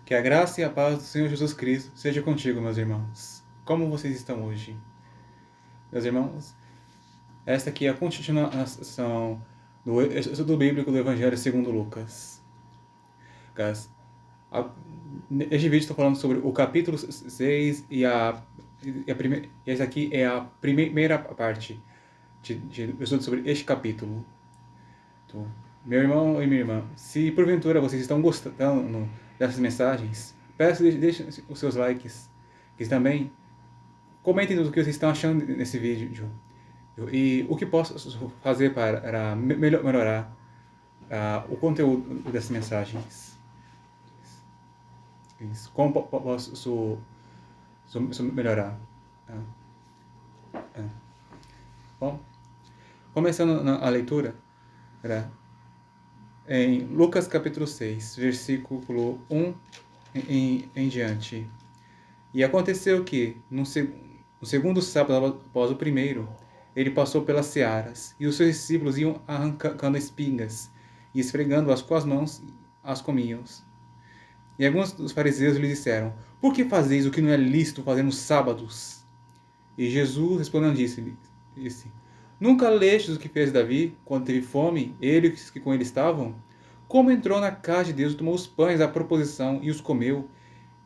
Que a graça e a paz do Senhor Jesus Cristo seja contigo, meus irmãos. Como vocês estão hoje? Meus irmãos, esta aqui é a continuação do estudo bíblico do Evangelho segundo Lucas. Neste vídeo estou falando sobre o capítulo 6 e essa aqui é a primeira parte do estudo sobre este capítulo. Então, meu irmão e minha irmã, se porventura vocês estão gostando dessas mensagens, peço que deixem os seus likes e também comentem o que vocês estão achando nesse vídeo e o que posso fazer para melhorar o conteúdo dessas mensagens. Isso. Como posso melhorar? Bom, começando a leitura, em Lucas capítulo 6, versículo 1 em diante. E aconteceu que, no segundo sábado após o primeiro, ele passou pelas searas, e os seus discípulos iam arrancando espigas, e esfregando-as com as mãos, as comiam. E alguns dos fariseus lhe disseram: Por que fazeis o que não é lícito fazer nos sábados? E Jesus respondendo disse: Nunca lestes o que fez Davi, quando teve fome, ele e os que com ele estavam? Como entrou na casa de Deus, tomou os pães da proposição e os comeu,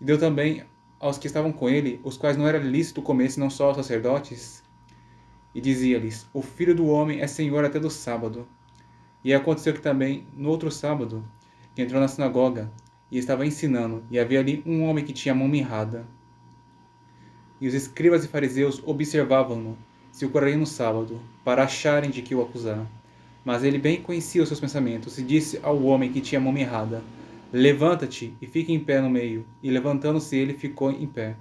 e deu também aos que estavam com ele, os quais não era lícito comer, senão só aos sacerdotes? E dizia-lhes: O Filho do Homem é Senhor até do sábado. E aconteceu que também, no outro sábado, que entrou na sinagoga, e estava ensinando, e havia ali um homem que tinha a mão mirrada. E os escribas e fariseus observavam-no, se o curariam no sábado, para acharem de que o acusar. Mas ele bem conhecia os seus pensamentos, e disse ao homem que tinha a mão mirrada: Levanta-te e fique em pé no meio. E levantando-se ele, ficou em pé.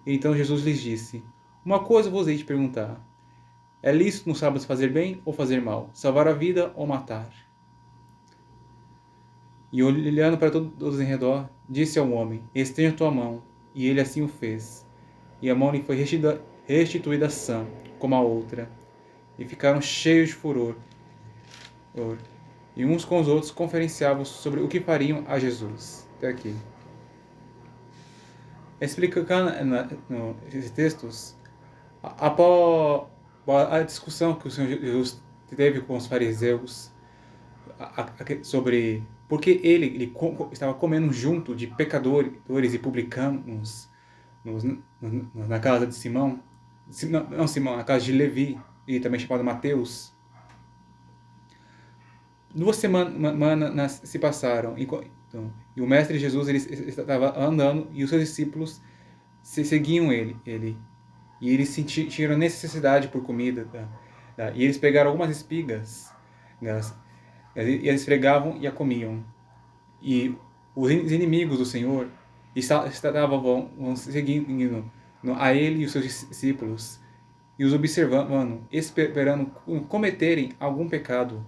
E então Jesus lhes disse: Uma coisa vos hei de perguntar. É lícito no sábado fazer bem ou fazer mal? Salvar a vida ou matar? E olhando para todos em redor, disse ao homem: Estende a tua mão. E ele assim o fez. E a mão lhe foi restituída sã, como a outra. E ficaram cheios de furor. E uns com os outros conferenciavam sobre o que fariam a Jesus. Até aqui. Explicando esses textos, após a discussão que o Senhor Jesus teve com os fariseus sobre por que ele estava comendo junto de pecadores e publicanos na casa de Simão, não Simão, na casa de Levi, e também chamado Mateus. 2 semanas se passaram e o Mestre Jesus ele estava andando e os seus discípulos seguiam ele e eles sentiram necessidade por comida, e eles pegaram algumas espigas, e eles esfregavam e a comiam. E os inimigos do Senhor estavam seguindo a ele e os seus discípulos e os observando, esperando cometerem algum pecado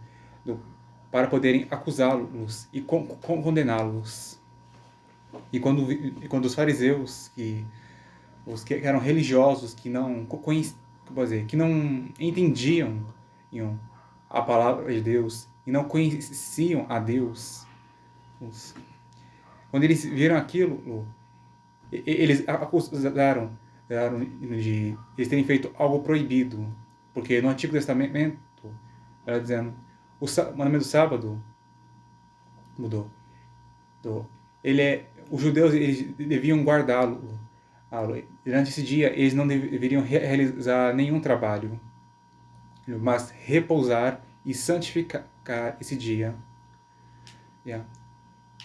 para poderem acusá-los e condená-los. E quando os fariseus, os que eram religiosos, que não que não entendiam a palavra de Deus e não conheciam a Deus, quando eles viram aquilo, eles acusaram de eles terem feito algo proibido, porque no Antigo Testamento, ela dizendo, o mandamento do sábado mudou. Os judeus eles deviam guardá-lo. Durante esse dia, eles não deveriam realizar nenhum trabalho, mas repousar e santificar esse dia.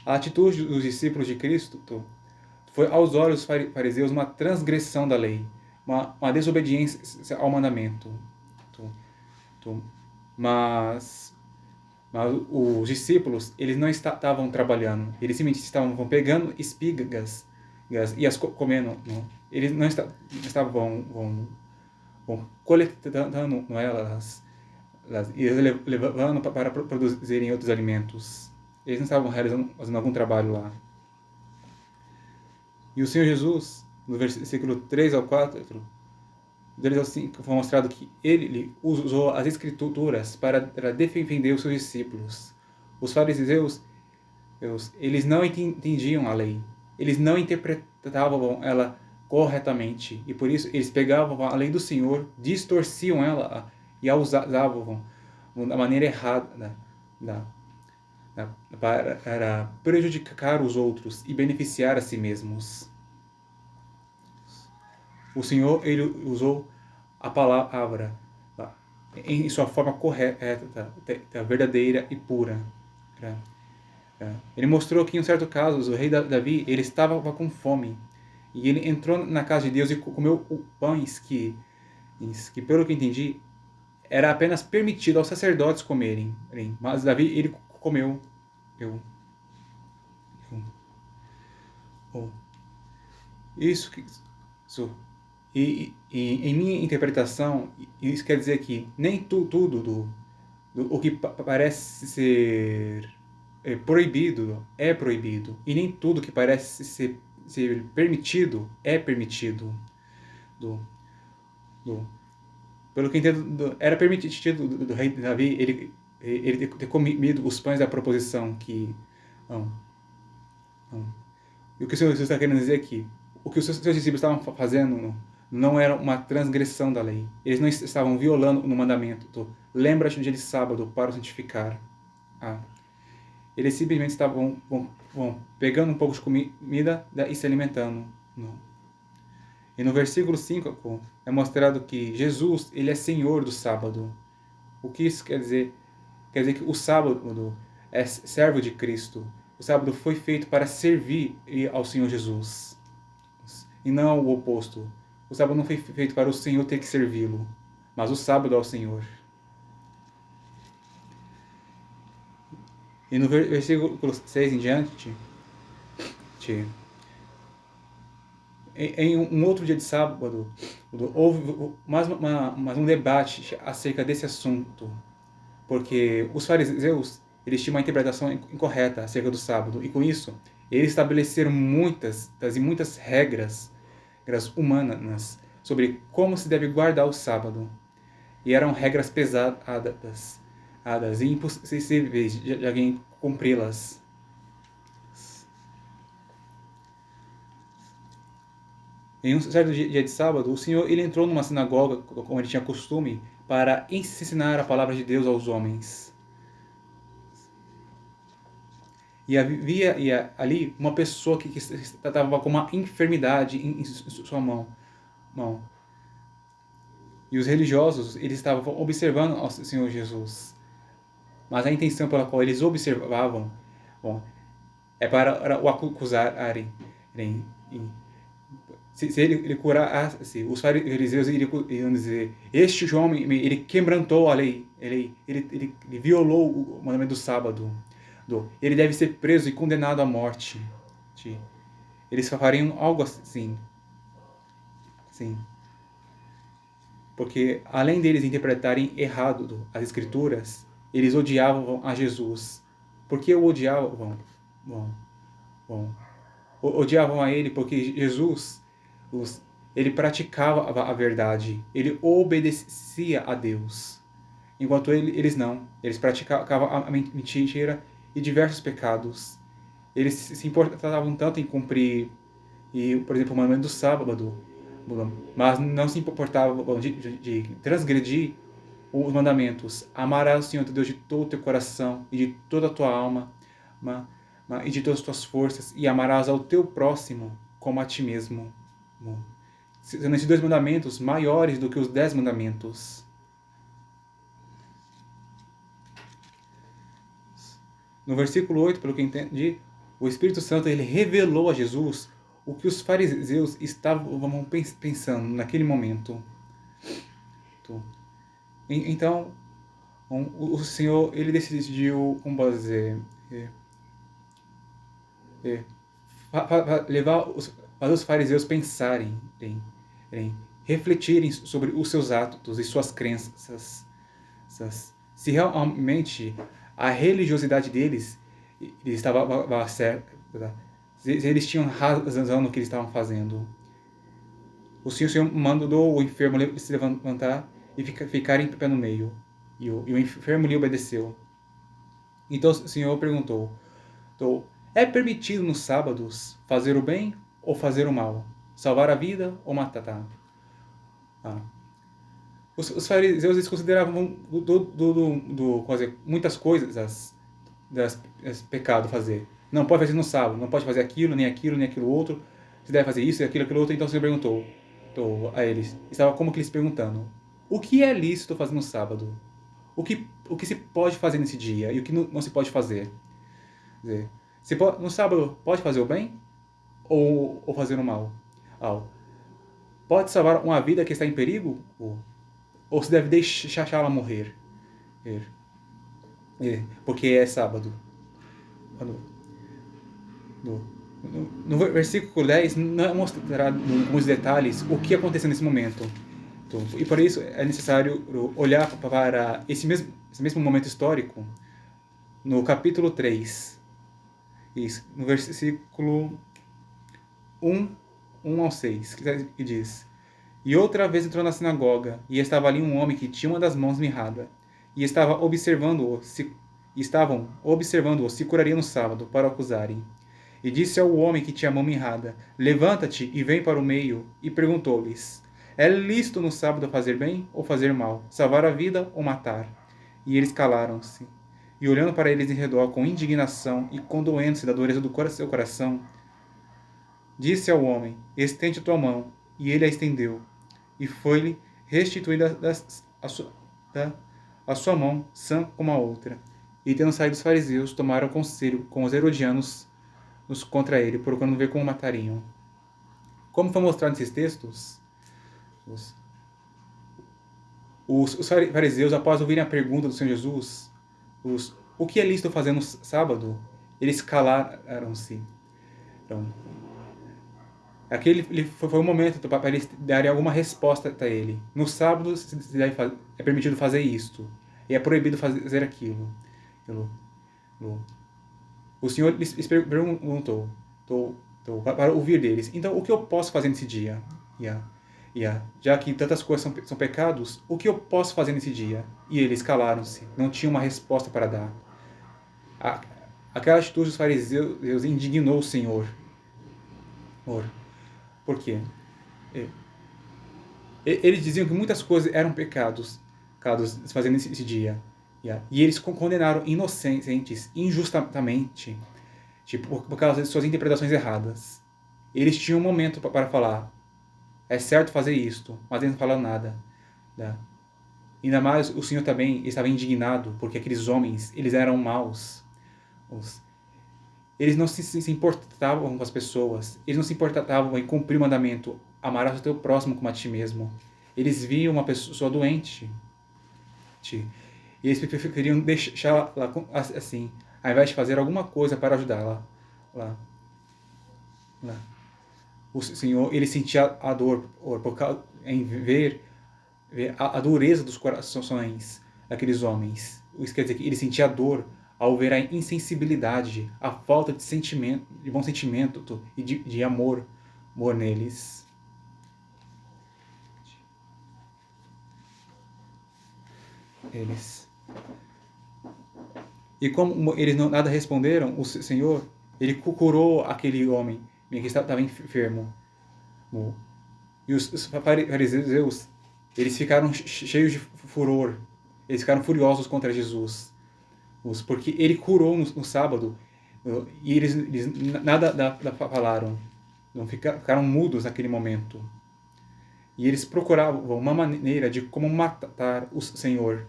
A atitude dos discípulos de Cristo foi, aos olhos dos fariseus, uma transgressão da lei, uma desobediência ao mandamento. Mas os discípulos, eles não estavam trabalhando, eles simplesmente estavam pegando espigas e as comendo. Eles não estavam coletando elas e levando para produzirem outros alimentos. Eles não estavam fazendo algum trabalho lá. E o Senhor Jesus, no versículo 3 ao 4, 3 ao 5, foi mostrado que ele usou as escrituras para defender os seus discípulos. Os fariseus, eles não entendiam a lei. eles não interpretavam ela corretamente, e por isso eles pegavam a lei do Senhor, distorciam ela e a usavam da maneira errada, da, para prejudicar os outros e beneficiar a si mesmos. O Senhor, ele usou a palavra em sua forma correta, verdadeira e pura. Ele mostrou que em um certo caso, o rei Davi, ele estava com fome. E ele entrou na casa de Deus e comeu pães que pelo que entendi, era apenas permitido aos sacerdotes comerem. Mas Davi, ele comeu. Eu, eu, isso, isso. Em minha interpretação, isso quer dizer que nem tudo o que parece ser proibido é proibido. E nem tudo que parece ser permitido é permitido. Do, do, Pelo que entendo, era permitido do rei Davi ele ter comido os pães da proposição que... Não, não. E o que o Senhor está querendo dizer aqui? O que os seus discípulos estavam fazendo não era uma transgressão da lei. Eles não estavam violando o mandamento. Lembra-te do dia de sábado para o santificar. Eles simplesmente estavam pegando um pouco de comida e se alimentando. E no versículo 5 é mostrado que Jesus, ele é Senhor do sábado. O que isso quer dizer? Quer dizer que o sábado é servo de Cristo. O sábado foi feito para servir ao Senhor Jesus. E não o oposto. O sábado não foi feito para o Senhor ter que servi-lo, mas o sábado ao Senhor. E no versículo 6 em diante, em um outro dia de sábado, houve mais um debate acerca desse assunto, porque os fariseus eles tinham uma interpretação incorreta acerca do sábado, e com isso eles estabeleceram muitas regras humanas sobre como se deve guardar o sábado, e eram regras pesadas e impossíveis de alguém cumpri-las. Em um certo dia de sábado, o Senhor ele entrou numa sinagoga, como ele tinha costume, para ensinar a palavra de Deus aos homens. E havia ali uma pessoa que estava com uma enfermidade em sua mão. E os religiosos eles estavam observando ao Senhor Jesus. Mas a intenção pela qual eles observavam é para o acusarem. Se ele curasse, os fariseus iriam dizer: este homem ele quebrantou a lei, ele violou o mandamento do sábado, ele deve ser preso e condenado à morte. Eles fariam algo assim. Sim. Porque além deles interpretarem errado as escrituras, eles odiavam a Jesus. Por que o odiavam? Odiavam a ele porque Jesus ele praticava a verdade, ele obedecia a Deus, enquanto eles não, eles praticavam a mentira e diversos pecados. Eles se importavam tanto em cumprir, por exemplo, o mandamento do sábado, mas não se importavam de transgredir os mandamentos. Amarás o Senhor teu Deus de todo o teu coração e de toda a tua alma e de todas as tuas forças, e amarás ao teu próximo como a ti mesmo. Sendo esses 2 mandamentos maiores do que os 10 mandamentos. No versículo 8, pelo que eu entendi, o Espírito Santo ele revelou a Jesus o que os fariseus estavam pensando naquele momento. Então, o Senhor ele decidiu, como posso dizer, fazer os fariseus pensarem, refletirem sobre os seus atos e suas crenças. Se realmente a religiosidade deles estava certa, se eles tinham razão no que eles estavam fazendo. O Senhor mandou o enfermo se levantar e ficar em pé no meio. E o enfermo lhe obedeceu. Então o Senhor perguntou: É permitido nos sábados fazer o bem ou fazer o mal? Salvar a vida ou matar? Ah. Os fariseus eles consideravam muitas coisas das pecado fazer. Não pode fazer no sábado, não pode fazer aquilo, nem aquilo outro. Você deve fazer isso, aquilo outro. Então o Senhor perguntou a eles. Estava como que eles perguntando: o que é lícito fazer no sábado? O que se pode fazer nesse dia e o que não se pode fazer? Quer dizer, no sábado pode fazer o bem ou fazer o mal? Pode salvar uma vida que está em perigo? Ou se deve deixá-la morrer? Porque é sábado. No versículo 10 não é mostrado com os detalhes o que aconteceu nesse momento. E por isso é necessário olhar para esse mesmo momento histórico no capítulo 3. Isso, no versículo 1, 1 ao 6, que diz: E outra vez entrou na sinagoga, e estava ali um homem que tinha uma das mãos mirrada, e estavam observando-o se curaria no sábado, para o acusarem. E disse ao homem que tinha a mão mirrada: Levanta-te e vem para o meio. E perguntou-lhes: É lícito no sábado fazer bem ou fazer mal? Salvar a vida ou matar? E eles calaram-se. E olhando para eles em redor com indignação e condoendo-se da dureza do seu coração, disse ao homem: Estende tua mão. E ele a estendeu. E foi-lhe restituída a sua mão, sã como a outra. E tendo saído os fariseus, tomaram conselho com os herodianos contra ele, procurando ver como o matariam. Como foi mostrado nesses textos, os fariseus, após ouvirem a pergunta do Senhor Jesus, o que é lícito fazer no sábado, eles calaram-se. Então, aquele foi o momento para eles darem alguma resposta a ele. No sábado é permitido fazer isto, e é proibido fazer aquilo. O Senhor lhes perguntou para ouvir deles: então, o que eu posso fazer nesse dia? Já que tantas coisas são pecados, o que eu posso fazer nesse dia? E eles calaram-se, não tinham uma resposta para dar. Aquela atitude dos fariseus indignou o Senhor. Por quê? Eles diziam que muitas coisas eram pecados fazendo nesse dia. E eles condenaram inocentes injustamente, tipo, por causa de suas interpretações erradas. Eles tinham um momento para falar: é certo fazer isto, mas eles não falaram nada. Ainda mais o Senhor também estava indignado, porque aqueles homens, eles eram maus. Eles não se importavam com as pessoas, eles não se importavam em cumprir o mandamento: amarás o teu próximo como a ti mesmo. Eles viam uma pessoa doente, e eles preferiam deixá-la assim, ao invés de fazer alguma coisa para ajudá-la. O Senhor, ele sentia a dor em ver a dureza dos corações daqueles homens. Isso quer dizer que ele sentia a dor ao ver a insensibilidade, a falta de sentimento, de bom sentimento e de amor neles. E como eles nada responderam, o Senhor, ele curou aquele homem que estava enfermo. E os fariseus, eles ficaram cheios de furor, eles ficaram furiosos contra Jesus, porque ele curou no sábado, e eles nada falaram, não ficaram mudos naquele momento. E eles procuravam uma maneira de como matar o Senhor.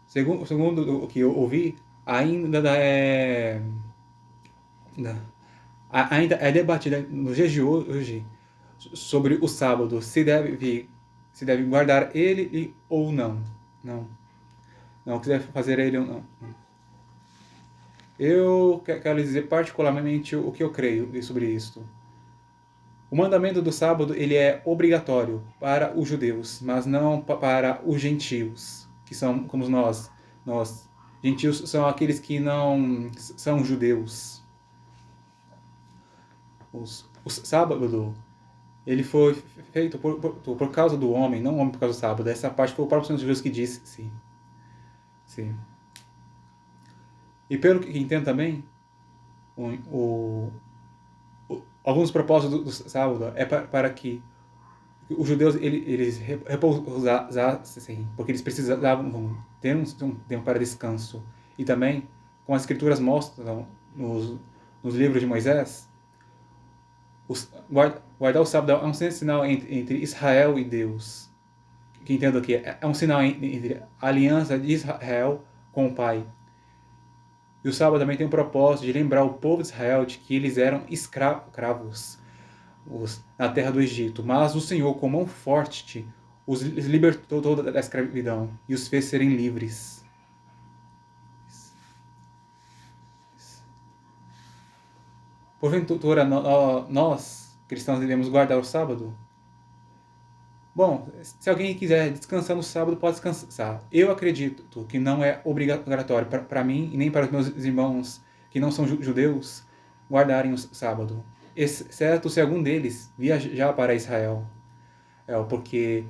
Segundo o que eu ouvi, ainda é debatida nos dias de hoje sobre o sábado, se deve guardar ele ou não. Não, se deve fazer ele ou não. Eu quero dizer particularmente o que eu creio sobre isto. O mandamento do sábado ele é obrigatório para os judeus, mas não para os gentios, que são como nós. Gentios são aqueles que não são judeus. O sábado ele foi feito por causa do homem, não o homem por causa do sábado. Essa parte foi o próprio Senhor Jesus que disse, sim. Sim. E pelo que entendo também, o, alguns propósitos do sábado é para que os judeus eles repousassem, porque eles precisavam ter um tempo para descanso. E também, como as escrituras mostram nos livros de Moisés, guardar o sábado é um sinal entre Israel e Deus. Que entendo aqui, é um sinal entre a aliança de Israel com o Pai. E o sábado também tem o propósito de lembrar o povo de Israel de que eles eram escravos na terra do Egito. Mas o Senhor, com mão forte, os libertou da escravidão e os fez serem livres. Porventura, nós, cristãos, devemos guardar o sábado? Bom, se alguém quiser descansar no sábado, pode descansar. Eu acredito que não é obrigatório para mim e nem para os meus irmãos que não são judeus guardarem o sábado, exceto se algum deles viajar para Israel. Porque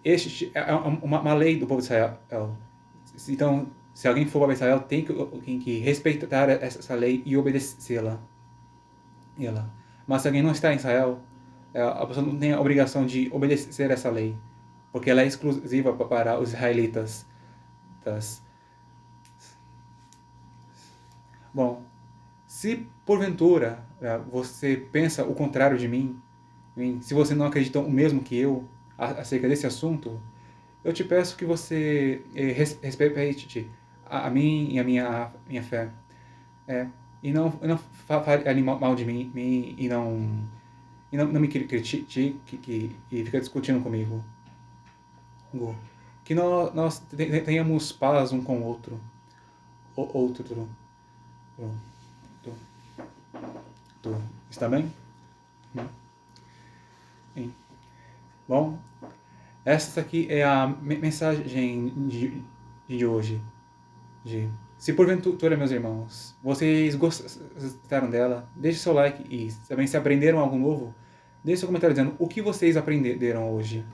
este é uma lei do povo de Israel. Então, se alguém for para Israel, tem que respeitar essa lei e obedecê-la. Mas se alguém não está em Israel, a pessoa não tem a obrigação de obedecer essa lei, porque ela é exclusiva para os israelitas. Bom, se porventura você pensa o contrário de mim, se você não acredita o mesmo que eu acerca desse assunto, eu te peço que você respeite a mim e a minha fé. E não fale mal de mim e não me critique e fica discutindo comigo. Que nós tenhamos paz um com o outro. Outro. Está bem? Sim. Bom, essa aqui é a mensagem de hoje. Se porventura, meus irmãos, vocês gostaram dela, deixe seu like e também se aprenderam algo novo, deixe seu comentário dizendo o que vocês aprenderam hoje.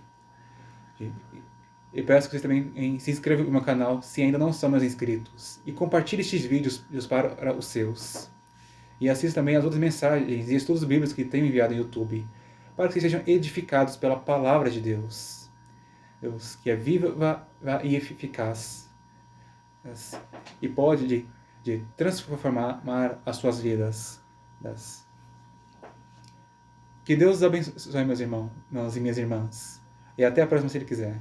E peço que vocês também se inscrevam no meu canal se ainda não são meus inscritos. E compartilhe estes vídeos para os seus. E assista também as outras mensagens e estudos bíblicos que tenho enviado no YouTube, para que vocês sejam edificados pela palavra de Deus. Deus que é viva e eficaz. E pode de transformar as suas vidas. Que Deus os abençoe, meus irmãos e minhas irmãs. E até a próxima, se Ele quiser.